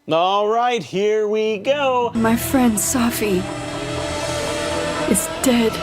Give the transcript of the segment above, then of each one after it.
All right, here we go. My friend Safi is dead.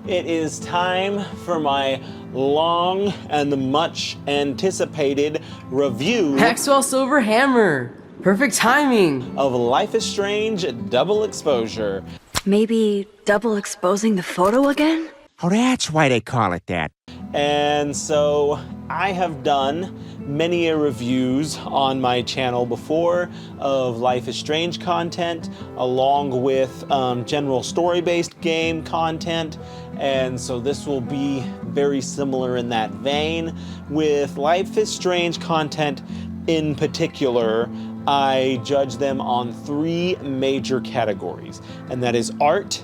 It is time for my long and much anticipated review Maxwell Silver Hammer. Perfect timing. of Life is Strange Double Exposure. Maybe double exposing the photo again? Oh, that's why they call it that. And so I have done many reviews on my channel before of Life is Strange content, along with general story-based game content. And so this will be very similar in that vein. With Life is Strange content in particular, I judge them on 3 major categories, and that is art,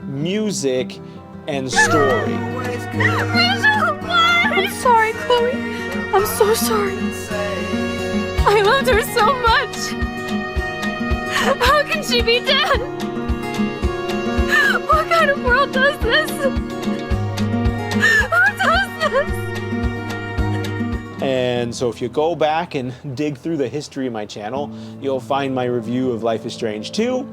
music, and story. I'm sorry, Chloe. I'm so sorry. I loved her so much. How can she be dead? What kind of world does this? Who does this? And so if you go back and dig through the history of my channel, you'll find my review of Life is Strange 2,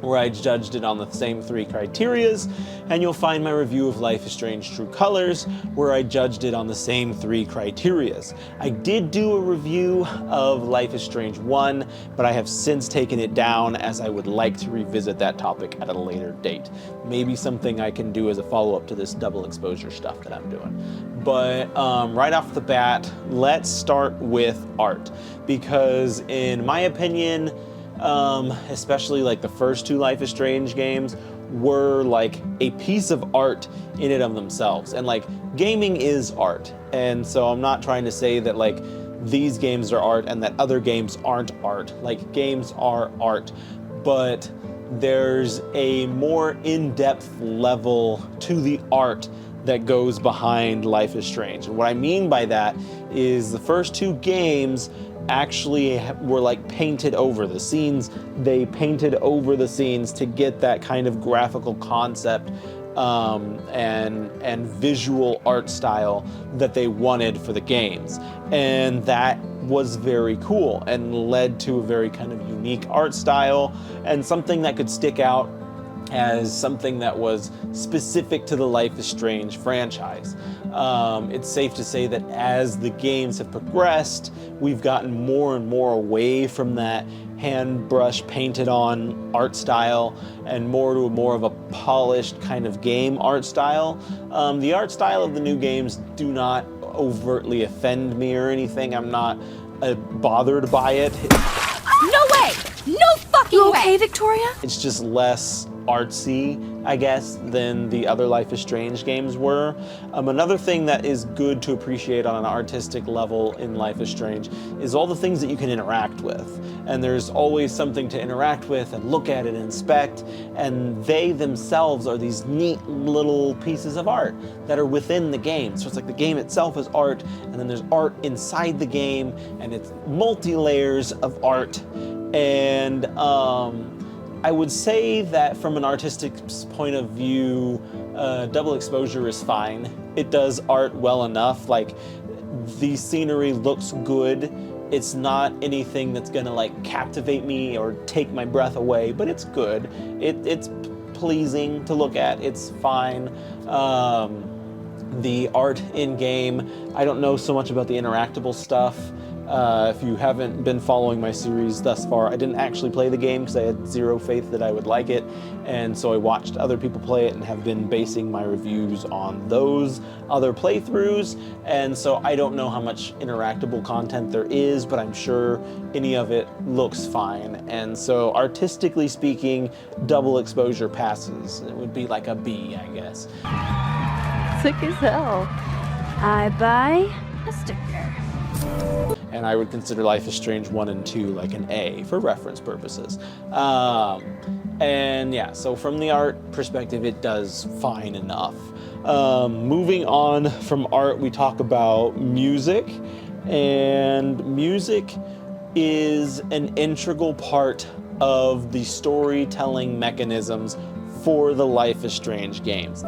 where I judged it on the same 3 criterias, and you'll find my review of Life is Strange True Colors, where I judged it on the same 3 criterias. I did do a review of Life is Strange 1, but I have since taken it down as I would like to revisit that topic at a later date. Maybe something I can do as a follow-up to this double exposure stuff that I'm doing. But right off the bat, let's start with art, because in my opinion, especially like the first 2 Life is Strange games were like a piece of art in and of themselves. And like gaming is art. And so I'm not trying to say that like these games are art and that other games aren't art. Like games are art, but there's a more in-depth level to the art that goes behind Life is Strange. And what I mean by that is the first 2 games actually were like painted over the scenes. They painted over the scenes to get that kind of graphical concept and visual art style that they wanted for the games. And that was very cool and led to a very kind of unique art style and something that could stick out as something that was specific to the Life is Strange franchise. It's safe to say that as the games have progressed, we've gotten more and more away from that hand brush painted on art style and more to more of a polished kind of game art style. The art style of the new games do not overtly offend me or anything. I'm not bothered by it. No way! No fucking You way! okay, Victoria? It's just less artsy, I guess, than the other Life is Strange games were. Another thing that is good to appreciate on an artistic level in Life is Strange is all the things that you can interact with. And there's always something to interact with and look at and inspect, and they themselves are these neat little pieces of art that are within the game. So it's like the game itself is art, and then there's art inside the game, and it's multi-layers of art. And I would say that from an artistic point of view, double exposure is fine. It does art well enough. Like, the scenery looks good. It's not anything that's gonna like captivate me or take my breath away, but it's good. It's pleasing to look at. It's fine. The art in game, I don't know so much about the interactable stuff. If you haven't been following my series thus far, I didn't actually play the game because I had zero faith that I would like it, and so I watched other people play it and have been basing my reviews on those other playthroughs, and so I don't know how much interactable content there is, but I'm sure any of it looks fine. And so artistically speaking, double exposure passes. It would be like a B, I guess. Sick as hell. I buy a sticker. And I would consider Life is Strange 1 and 2 like an A for reference purposes. And yeah, so from the art perspective, it does fine enough. Moving on from art, we talk about music. And music is an integral part of the storytelling mechanisms for the Life is Strange games.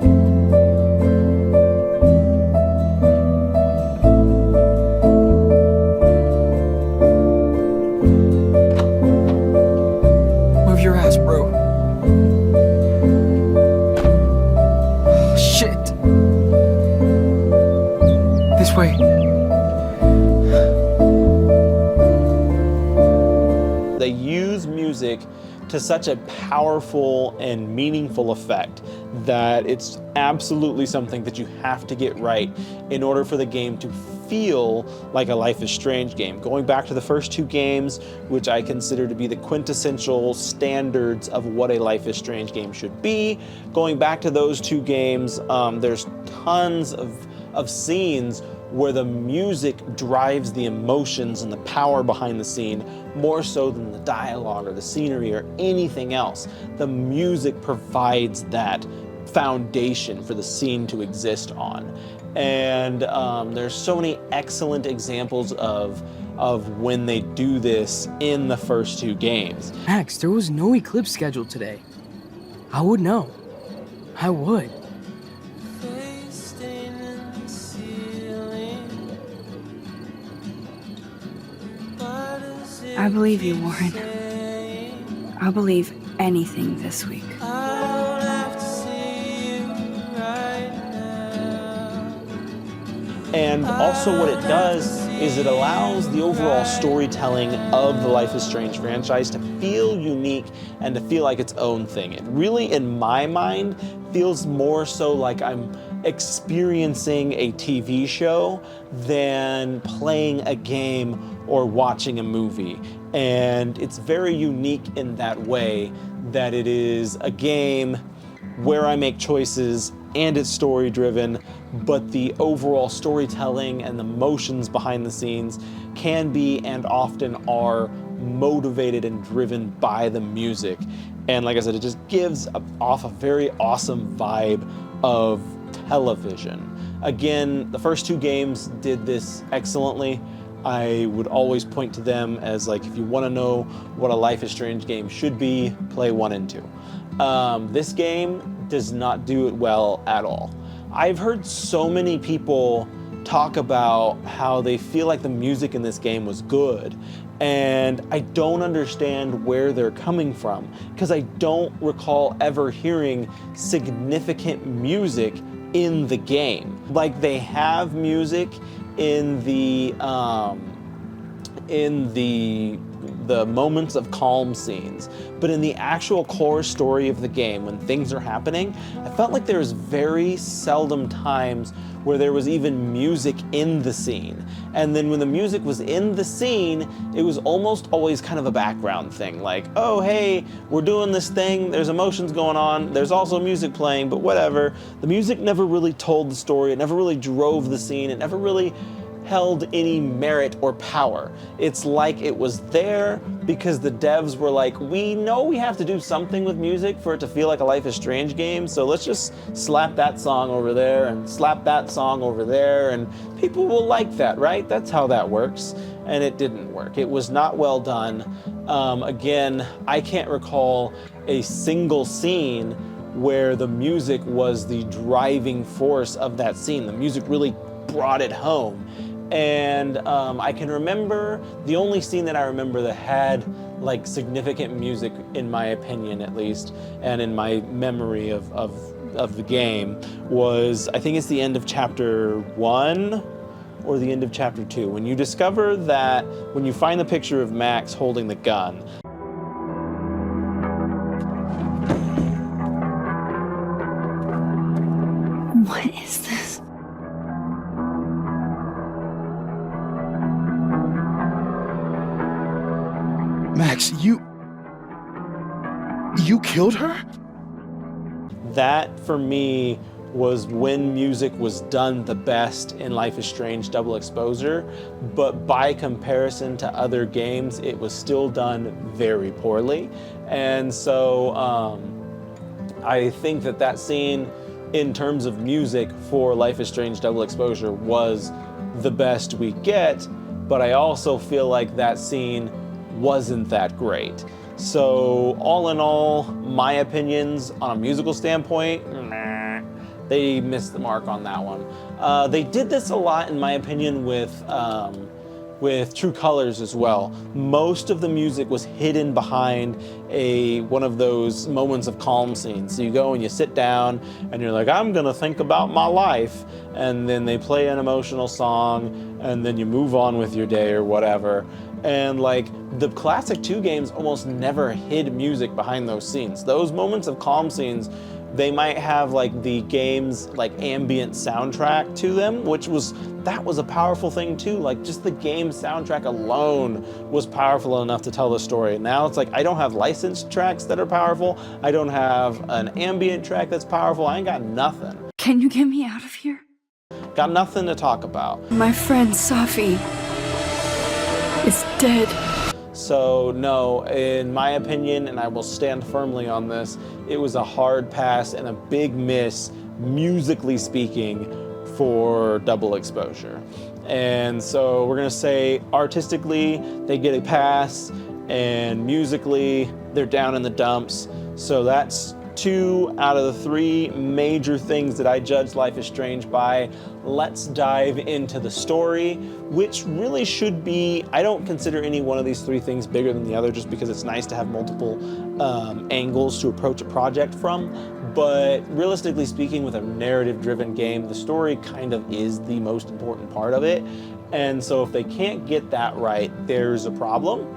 They use music to such a powerful and meaningful effect that it's absolutely something that you have to get right in order for the game to feel like a Life is Strange game. Going back to the first two games, which I consider to be the quintessential standards of what a Life is Strange game should be, going back to those two games, there's tons of scenes where the music drives the emotions and the power behind the scene more so than the dialogue or the scenery or anything else. The music provides that foundation for the scene to exist on. And there's so many excellent examples of when they do this in the first two games. Max, there was no eclipse scheduled today. I would know. I would. I believe you, Warren. I'll believe anything this week. And also what it does is it allows the overall storytelling of the Life is Strange franchise to feel unique and to feel like its own thing. It really, in my mind, feels more so like I'm experiencing a TV show than playing a game or watching a movie. And it's very unique in that way, that it is a game where I make choices and it's story driven, but the overall storytelling and the motions behind the scenes can be and often are motivated and driven by the music. And like I said, it just gives off a very awesome vibe of television. Again, the first two games did this excellently. I would always point to them as like, if you want to know what a Life is Strange game should be, play 1 and 2. This game does not do it well at all. I've heard so many people talk about how they feel like the music in this game was good, and I don't understand where they're coming from, because I don't recall ever hearing significant music in the game. Like, they have music in the moments of calm scenes, but in the actual core story of the game, when things are happening, I felt like there was very seldom times where there was even music in the scene. And then when the music was in the scene, it was almost always kind of a background thing, like, oh hey, we're doing this thing, there's emotions going on, there's also music playing, but whatever. The music never really told the story, it never really drove the scene, it never really held any merit or power. It's like it was there because the devs were like, we know we have to do something with music for it to feel like a Life is Strange game, so let's just slap that song over there and slap that song over there, and people will like that, right? That's how that works. And it didn't work. It was not well done. Again, I can't recall a single scene where the music was the driving force of that scene. The music really brought it home. And I can remember, the only scene that I remember that had like significant music, in my opinion at least, and in my memory of the game, was, I think it's the end of chapter 1 or the end of chapter 2, when you discover that, when you find the picture of Max holding the gun. What is this? Max, you killed her? That, for me, was when music was done the best in Life is Strange Double Exposure, but by comparison to other games, it was still done very poorly. And so I think that scene, in terms of music for Life is Strange Double Exposure, was the best we get, but I also feel like that scene wasn't that great. So all in all, my opinions on a musical standpoint, they missed the mark on that one. They did this a lot, in my opinion, with with True Colors as well. Most of the music was hidden behind one of those moments of calm scenes. So you go and you sit down and you're like, I'm gonna think about my life, and then they play an emotional song and then you move on with your day or whatever. And like the classic 2 games almost never hid music behind those scenes. Those moments of calm scenes, they might have like the game's like ambient soundtrack to them, that was a powerful thing too. Like just the game soundtrack alone was powerful enough to tell the story. Now it's like, I don't have licensed tracks that are powerful. I don't have an ambient track that's powerful. I ain't got nothing. Can you get me out of here? Got nothing to talk about. My friend Safi is dead. So no, in my opinion, and I will stand firmly on this, it was a hard pass and a big miss, musically speaking, for Double Exposure. And so we're gonna say artistically, they get a pass, and musically, they're down in the dumps. So that's 2 out of the 3 major things that I judge Life is Strange by. Let's dive into the story, which really should be, I don't consider any one of these 3 things bigger than the other just because it's nice to have multiple angles to approach a project from. But realistically speaking, with a narrative-driven game, the story kind of is the most important part of it. And so if they can't get that right, there's a problem.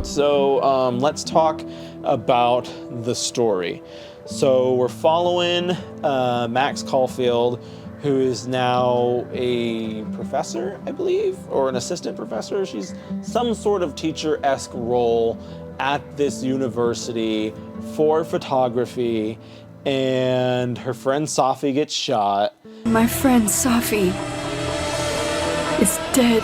So let's talk about the story. So we're following Max Caulfield, who is now a professor, I believe, or an assistant professor. She's some sort of teacher-esque role at this university for photography, and her friend Safi gets shot. My friend Safi is dead.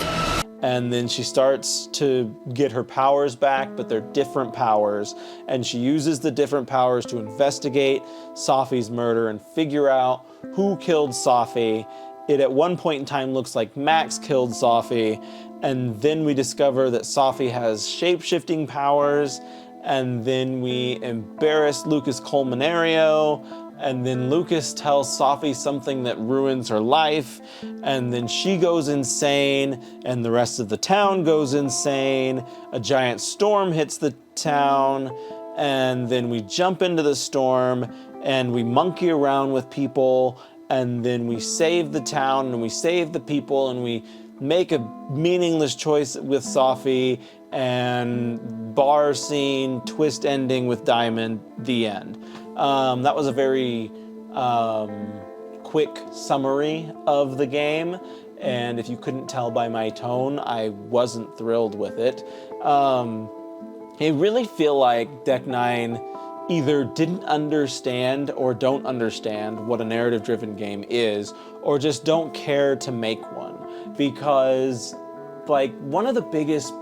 And then she starts to get her powers back, but they're different powers. And she uses the different powers to investigate Safi's murder and figure out who killed Safi. It at one point in time looks like Max killed Safi. And then we discover that Safi has shape-shifting powers. And then we embarrass Lucas Colmenario. And then Lucas tells Safi something that ruins her life, and then she goes insane, and the rest of the town goes insane. A giant storm hits the town, and then we jump into the storm, and we monkey around with people, and then we save the town, and we save the people, and we make a meaningless choice with Safi, and bar scene, twist ending with Diamond, the end. That was a very quick summary of the game, and if you couldn't tell by my tone, I wasn't thrilled with it. I really feel like Deck 9 either didn't understand or don't understand what a narrative-driven game is, or just don't care to make one. Because, like, one of the biggest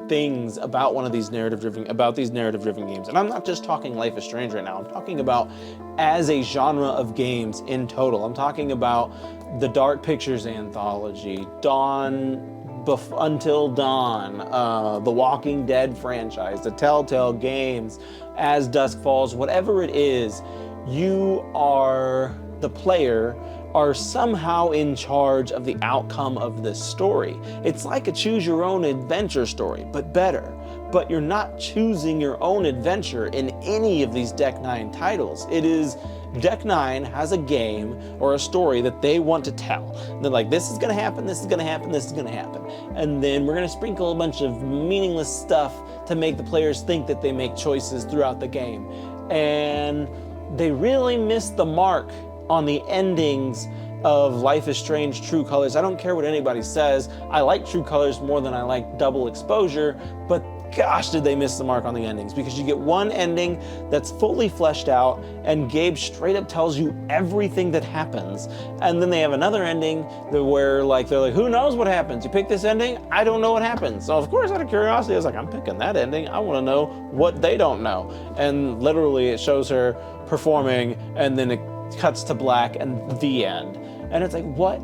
things about these narrative-driven games, and I'm not just talking Life is Strange right now, I'm talking about as a genre of games in total. I'm talking about the Dark Pictures anthology, Until Dawn, the Walking Dead franchise, the Telltale games, As Dusk Falls, whatever it is, you are, the player, are somehow in charge of the outcome of this story. It's like a choose your own adventure story, but better. But you're not choosing your own adventure in any of these Deck 9 titles. It is, Deck 9 has a game or a story that they want to tell. They're like, this is gonna happen, this is gonna happen, this is gonna happen. And then we're gonna sprinkle a bunch of meaningless stuff to make the players think that they make choices throughout the game. And they really missed the mark on the endings of Life is Strange True Colors. I don't care what anybody says. I like True Colors more than I like Double Exposure, but gosh, did they miss the mark on the endings, because you get one ending that's fully fleshed out and Gabe straight up tells you everything that happens. And then they have another ending where they're like, who knows what happens? You pick this ending? I don't know what happens. So of course, out of curiosity, I was like, I'm picking that ending. I want to know what they don't know. And literally it shows her performing, and then it cuts to black and the end. And it's like, what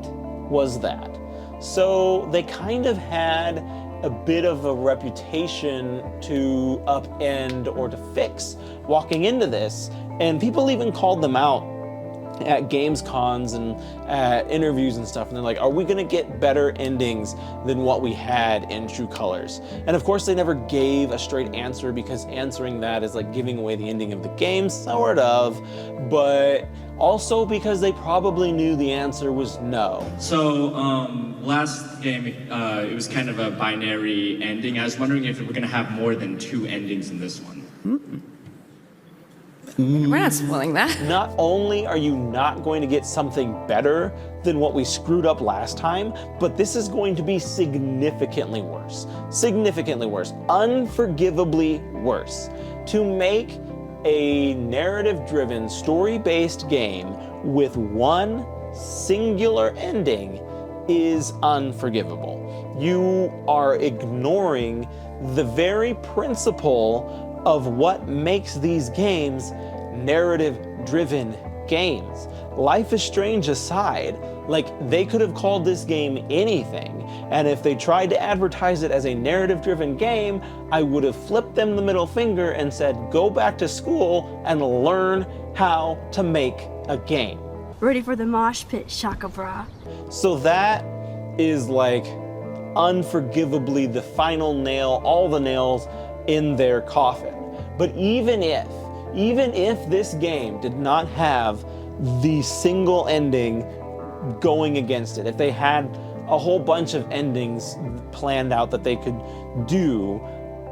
was that? So they kind of had a bit of a reputation to upend or to fix walking into this. And people even called them out at games cons and at interviews and stuff, and they're like, are we gonna get better endings than what we had in True Colors? And of course they never gave a straight answer, because answering that is like giving away the ending of the game, sort of, but also because they probably knew the answer was no. So last game it was kind of a binary ending. I was wondering if we're gonna have more than 2 endings in this one. We're not spoiling that. Not only are you not going to get something better than what we screwed up last time, but this is going to be significantly worse. Significantly worse. Unforgivably worse. To make a narrative-driven, story-based game with one singular ending is unforgivable. You are ignoring the very principle of what makes these games narrative-driven games. Life is Strange aside, like, they could have called this game anything, and if they tried to advertise it as a narrative-driven game, I would have flipped them the middle finger and said, go back to school and learn how to make a game. Ready for the mosh pit, Shaka Bra. So that is like unforgivably the final nail, all the nails in their coffin. But even if this game did not have the single ending going against it, if they had a whole bunch of endings planned out that they could do,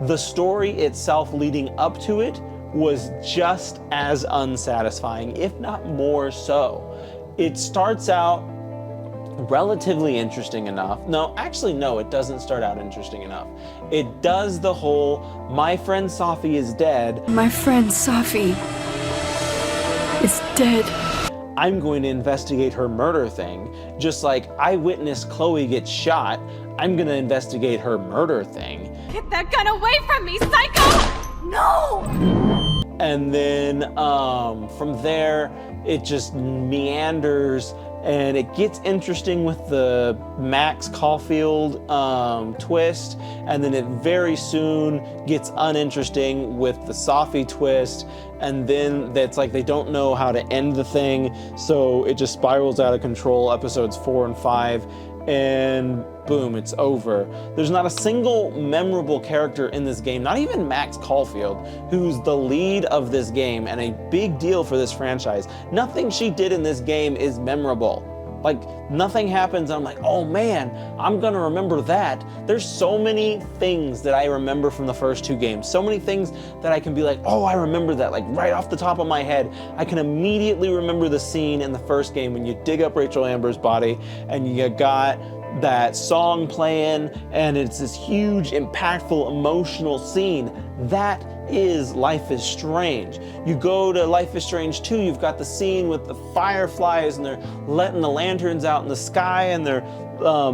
the story itself leading up to it was just as unsatisfying, if not more so. It starts out relatively interesting enough. No, actually, no, it doesn't start out interesting enough. It does the whole, my friend Safi is dead. My friend Safi is dead. I'm going to investigate her murder thing. Just like I witnessed Chloe get shot, I'm going to investigate her murder thing. Get that gun away from me, psycho! No! And then from there, it just meanders. And it gets interesting with the Max Caulfield twist, and then it very soon gets uninteresting with the Safi twist, and then it's like they don't know how to end the thing, so it just spirals out of control, episodes 4 and 5, and boom, it's over. There's not a single memorable character in this game, not even Max Caulfield, who's the lead of this game and a big deal for this franchise. Nothing she did in this game is memorable. Like, nothing happens and I'm like, oh man, I'm gonna remember that. There's so many things that I remember from the first 2 games. So many things that I can be like, oh, I remember that, like right off the top of my head. I can immediately remember the scene in the first game when you dig up Rachel Amber's body and you got that song playing and it's this huge, impactful, emotional scene. That is Life is Strange. You go to Life is Strange 2, you've got the scene with the fireflies and they're letting the lanterns out in the sky and they're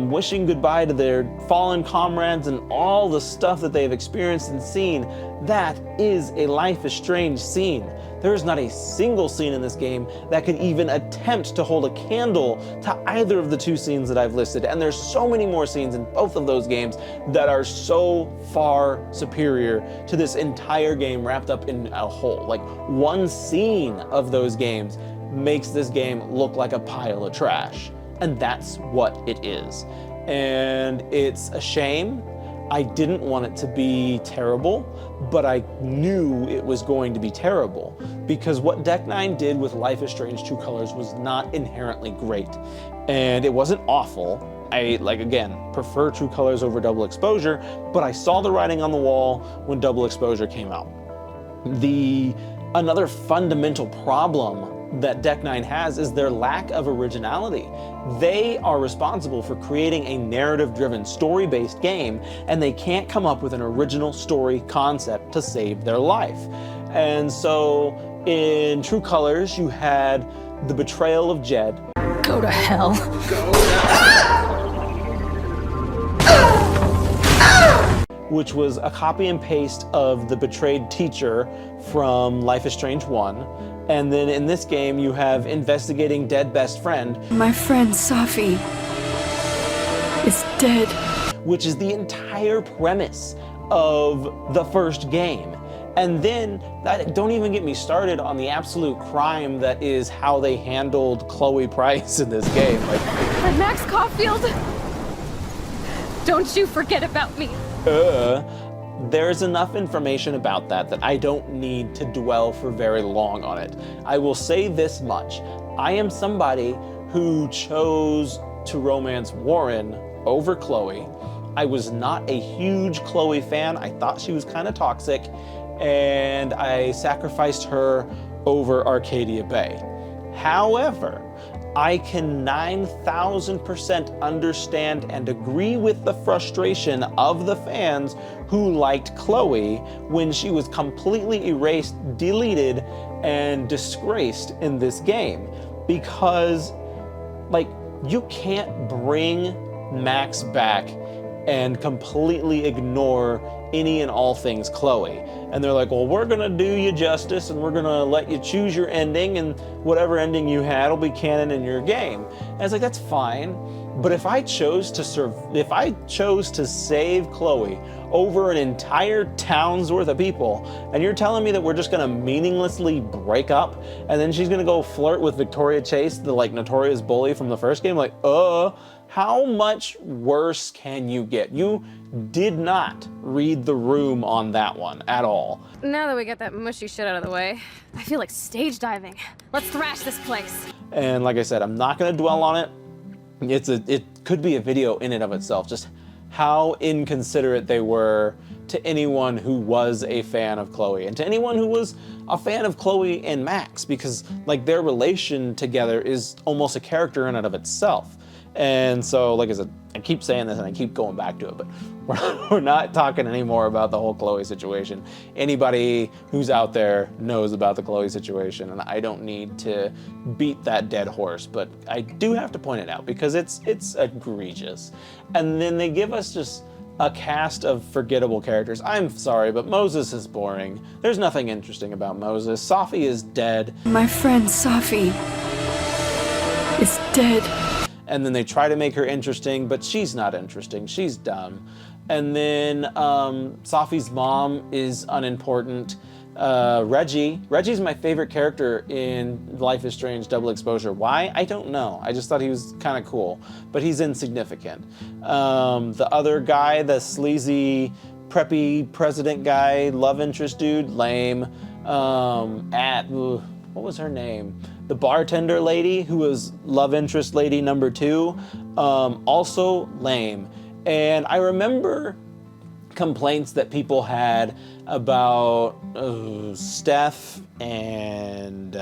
wishing goodbye to their fallen comrades and all the stuff that they've experienced and seen. That is a Life is Strange scene. There is not a single scene in this game that could even attempt to hold a candle to either of the 2 scenes that I've listed. And there's so many more scenes in both of those games that are so far superior to this entire game wrapped up in a whole. Like, one scene of those games makes this game look like a pile of trash. And that's what it is. And it's a shame. I didn't want it to be terrible, but I knew it was going to be terrible because what Deck 9 did with Life is Strange True Colors was not inherently great. And it wasn't awful. I, like, again, prefer True Colors over Double Exposure, but I saw the writing on the wall when Double Exposure came out. Another fundamental problem that Deck 9 has is their lack of originality. They are responsible for creating a narrative-driven, story-based game, and they can't come up with an original story concept to save their life. And so in True Colors, you had the betrayal of Jed. Go to hell. Which was a copy and paste of the betrayed teacher from Life is Strange 1. And then in this game, you have investigating dead best friend. My friend Safi is dead. which is the entire premise of the first game. And then, don't even get me started on the absolute crime that is how they handled Chloe Price in this game. Like, But Max Caulfield, don't you forget about me. There's enough information about that I don't need to dwell for very long on it. I will say this much. I am somebody who chose to romance Warren over Chloe. I was not a huge Chloe fan. I thought she was kind of toxic, and I sacrificed her over Arcadia Bay. However, I can 9,000% understand and agree with the frustration of the fans who liked Chloe when she was completely erased, deleted, and disgraced in this game. Because, like, you can't bring Max back and completely ignore any and all things Chloe. And they're like, well, we're gonna do you justice and we're gonna let you choose your ending, and whatever ending you had will be canon in your game. And it's like, that's fine. But if I chose to save Chloe over an entire town's worth of people, and you're telling me that we're just gonna meaninglessly break up, and then she's gonna go flirt with Victoria Chase, the like notorious bully from the first game, like, how much worse can you get? You did not read the room on that one at all. Now that we got that mushy shit out of the way, I feel like stage diving. Let's thrash this place. And like I said, I'm not gonna dwell on it. It could be a video in and of itself, just how inconsiderate they were to anyone who was a fan of Chloe, and to anyone who was a fan of Chloe and Max, because like their relation together is almost a character in and of itself. And so, like I said, I keep saying this and I keep going back to it, but we're not talking anymore about the whole Chloe situation. Anybody who's out there knows about the Chloe situation, and I don't need to beat that dead horse, but I do have to point it out because it's egregious. And then they give us just a cast of forgettable characters. I'm sorry, but Moses is boring. There's nothing interesting about Moses. Safi is dead. My friend Safi is dead. And then they try to make her interesting, but she's not interesting. She's dumb. And then Safi's mom is unimportant. Reggie's my favorite character in Life is Strange Double Exposure. Why? I don't know. I just thought he was kind of cool, but he's insignificant. The other guy, the sleazy, preppy president guy, love interest dude, lame. What was her name? The bartender lady, who was love interest lady number 2, also lame. And I remember complaints that people had about Steph and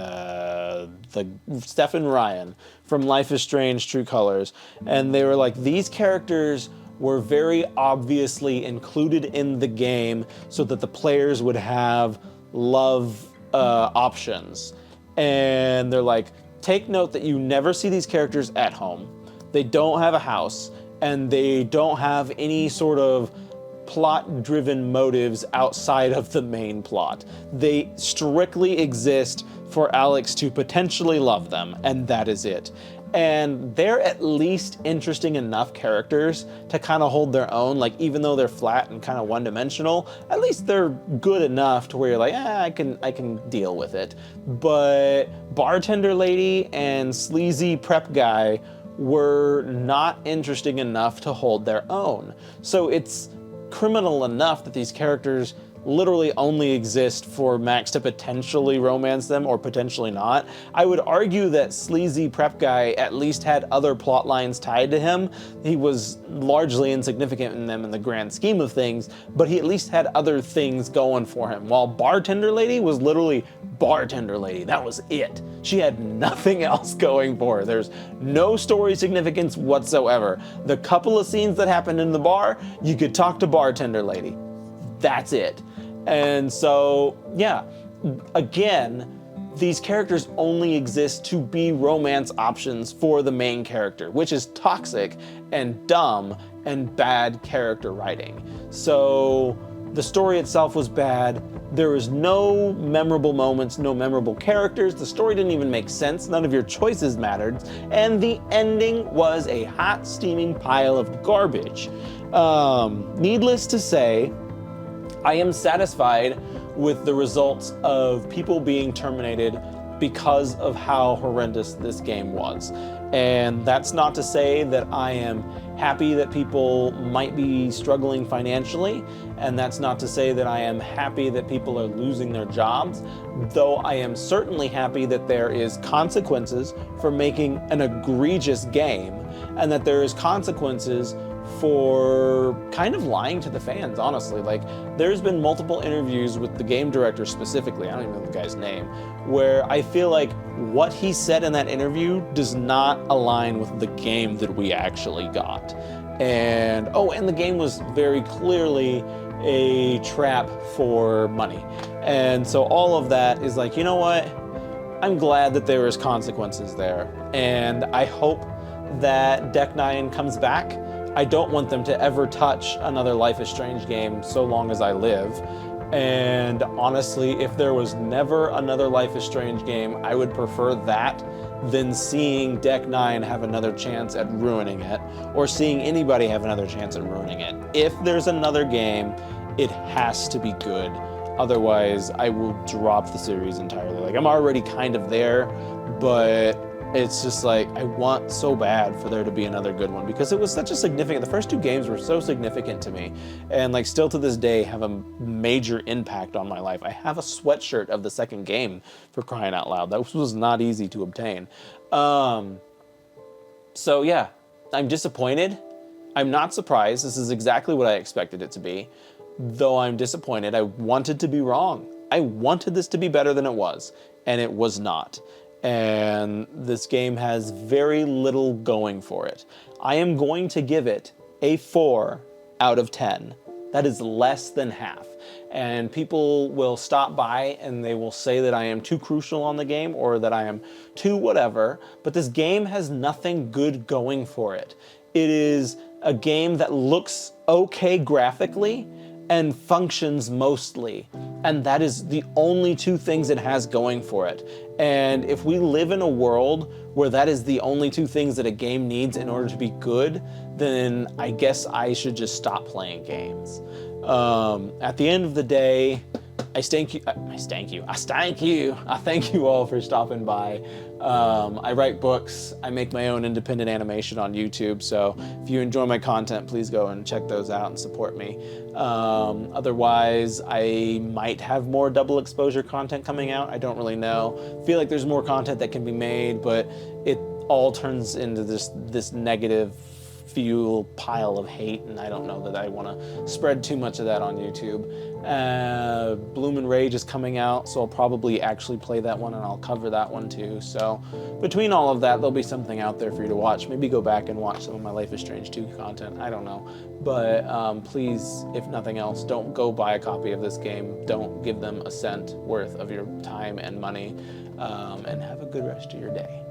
Steph and Ryan from Life is Strange True Colors. And they were like, these characters were very obviously included in the game so that the players would have love options. And they're like, take note that you never see these characters at home. They don't have a house, and they don't have any sort of plot-driven motives outside of the main plot. They strictly exist for Alex to potentially love them, and that is it. And they're at least interesting enough characters to kind of hold their own. Like, even though they're flat and kind of one-dimensional, at least they're good enough to where you're like, I can deal with it. But bartender lady and sleazy prep guy were not interesting enough to hold their own. So it's criminal enough that these characters literally only exist for Max to potentially romance them, or potentially not. I would argue that sleazy prep guy at least had other plot lines tied to him. He was largely insignificant in them in the grand scheme of things, but he at least had other things going for him. While bartender lady was literally bartender lady. That was it. She had nothing else going for her. There's no story significance whatsoever. The couple of scenes that happened in the bar, you could talk to bartender lady. That's it. And so, yeah, again, these characters only exist to be romance options for the main character, which is toxic and dumb and bad character writing. So the story itself was bad. There was no memorable moments, no memorable characters. The story didn't even make sense. None of your choices mattered. And the ending was a hot, steaming pile of garbage. Needless to say, I am satisfied with the results of people being terminated because of how horrendous this game was. And that's not to say that I am happy that people might be struggling financially, and that's not to say that I am happy that people are losing their jobs, though I am certainly happy that there is consequences for making an egregious game, and that there is consequences for kind of lying to the fans, honestly. Like, there's been multiple interviews with the game director specifically, I don't even know the guy's name, where I feel like what he said in that interview does not align with the game that we actually got. And, oh, and the game was very clearly a trap for money. And so all of that is like, you know what? I'm glad that there is consequences there. And I hope that Deck 9 comes back. I don't want them to ever touch another Life is Strange game so long as I live. And honestly, if there was never another Life is Strange game, I would prefer that than seeing Deck 9 have another chance at ruining it, or seeing anybody have another chance at ruining it. If there's another game, it has to be good. Otherwise, I will drop the series entirely. Like, I'm already kind of there, but it's just like, I want so bad for there to be another good one, because it was such a significant, the first two games were so significant to me, and like still to this day have a major impact on my life. I have a sweatshirt of the second game, for crying out loud. That was not easy to obtain. So yeah, I'm disappointed. I'm not surprised. This is exactly what I expected it to be. Though I'm disappointed, I wanted to be wrong. I wanted this to be better than it was, and it was not. And this game has very little going for it. I am going to give it a 4 out of 10. That is less than half. And people will stop by and they will say that I am too crucial on the game, or that I am too whatever, but this game has nothing good going for it. It is a game that looks okay graphically and functions mostly. And that is the only two things it has going for it. And if we live in a world where that is the only two things that a game needs in order to be good, then I guess I should just stop playing games. At the end of the day, I thank you all for stopping by. I write books, I make my own independent animation on YouTube, so if you enjoy my content, please go and check those out and support me. Otherwise, I might have more double exposure content coming out, I don't really know. I feel like there's more content that can be made, but it all turns into this negative fuel pile of hate, and I don't know that I want to spread too much of that on YouTube. Bloom and Rage is coming out, so I'll probably actually play that one, and I'll cover that one too. So between all of that, there'll be something out there for you to watch. Maybe go back and watch some of my Life is Strange 2 content, I don't know. But please, if nothing else, don't go buy a copy of this game. Don't give them a cent worth of your time and money, and have a good rest of your day.